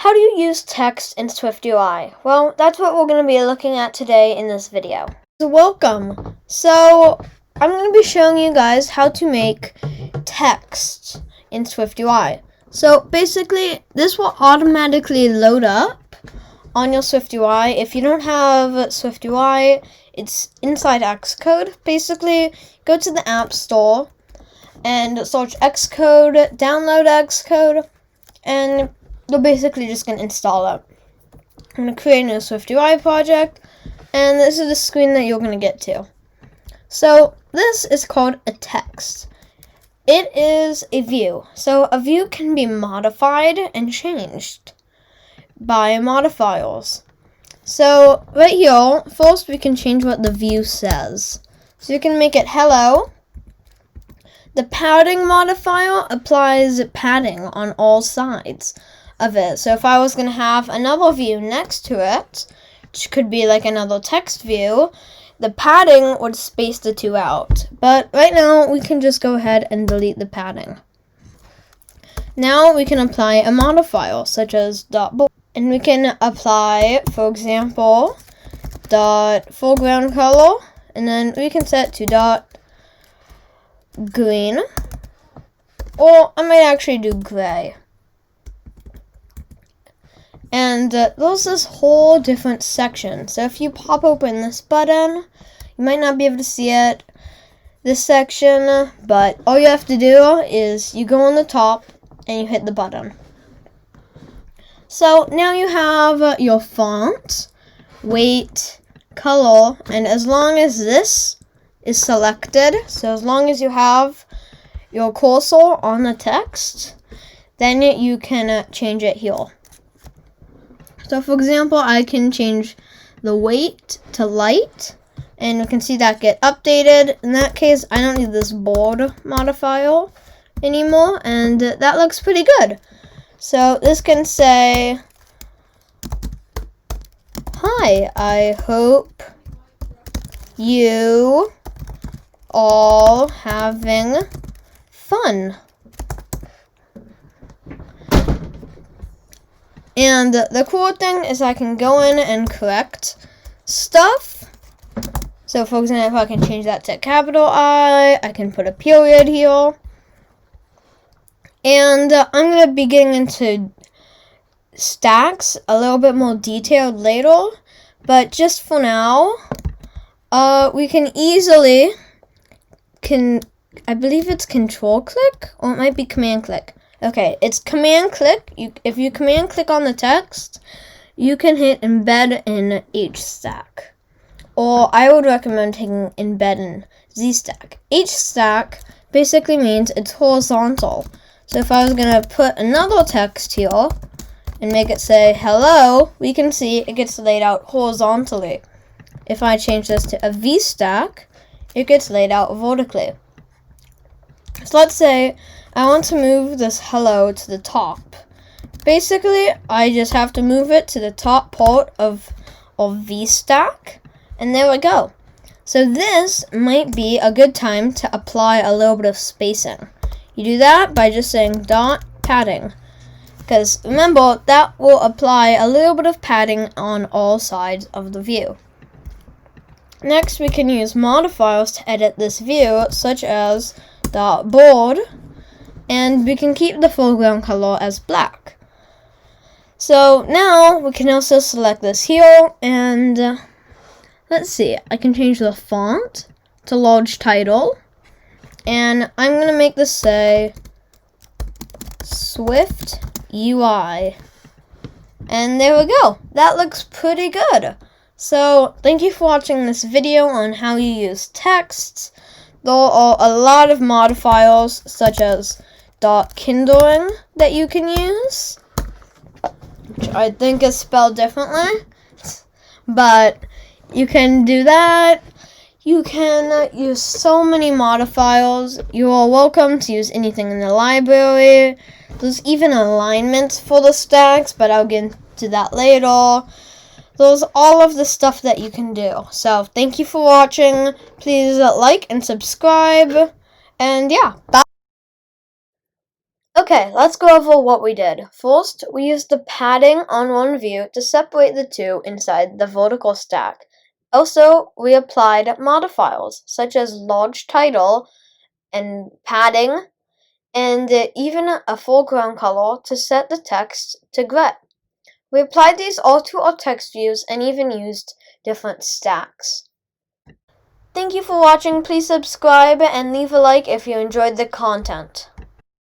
how do you use text in SwiftUI? Well, that's what we're going to be looking at today in this video. So welcome. So I'm going to be showing you guys how to make text in SwiftUI. So basically, this will automatically load up on your SwiftUI. If you don't have SwiftUI, it's inside Xcode. Basically, go to the App Store and search Xcode, download Xcode, and you're basically just going to install it. I'm going to create a new SwiftUI project, and this is the screen that you're going to get to. So this is called a text. It is a view. So a view can be modified and changed by modifiers. So right here, first we can change what the view says. So you can make it hello. The padding modifier applies padding on all sides of it. So if I was going to have another view next to it, which could be like another text view, the padding would space the two out. But right now, we can just go ahead and delete the padding. Now we can apply a modifier, such as .bold. And we can apply, for example, .foreground color. And then we can set to .green. Or I might actually do gray. And there's this whole different section. So if you pop open this button, you might not be able to see it, this section, but all you have to do is you go on the top and you hit the button. So now you have your font, weight, color, and as long as this is selected, so as long as you have your cursor on the text, then you can change it here. So for example, I can change the weight to light, and you can see that get updated. In that case, I don't need this bold modifier anymore, and that looks pretty good. So this can say, hi, I hope you all having fun. And the cool thing is I can go in and correct stuff. So for example, I can change that to capital I can put a period here. And I'm going to be getting into stacks a little bit more detailed later. But just for now, we can easily, I believe it's control click, or it might be command click. Okay, it's command click. If you command click on the text, you can hit embed in HStack. Or I would recommend taking embed in VStack. HStack basically means it's horizontal. So if I was going to put another text here and make it say hello, we can see it gets laid out horizontally. If I change this to a VStack, it gets laid out vertically. So let's say I want to move this hello to the top. Basically, I just have to move it to the top part of VStack, and there we go. So this might be a good time to apply a little bit of spacing. You do that by just saying .padding, because remember, that will apply a little bit of padding on all sides of the view. Next, we can use modifiers to edit this view, such as .bold, and we can keep the foreground color as black. So now we can also select this here, and let's see, I can change the font to large title, and I'm going to make this say Swift UI. And there we go. That looks pretty good. So thank you for watching this video on how you use text. There are a lot of modifiers such as .kindling that you can use, which I think is spelled differently, but you can do that. You can use so many modifiers. You are welcome to use anything in the library. There's even alignments for the stacks, but I'll get into that later. There's all of the stuff that you can do. So thank you for watching. Please like and subscribe. And yeah, bye. Okay, let's go over what we did. First, we used the padding on one view to separate the two inside the vertical stack. Also, we applied modifiers, such as large title and padding, and even a foreground color to set the text to gray. We applied these all to our text views and even used different stacks. Thank you for watching. Please subscribe and leave a like if you enjoyed the content.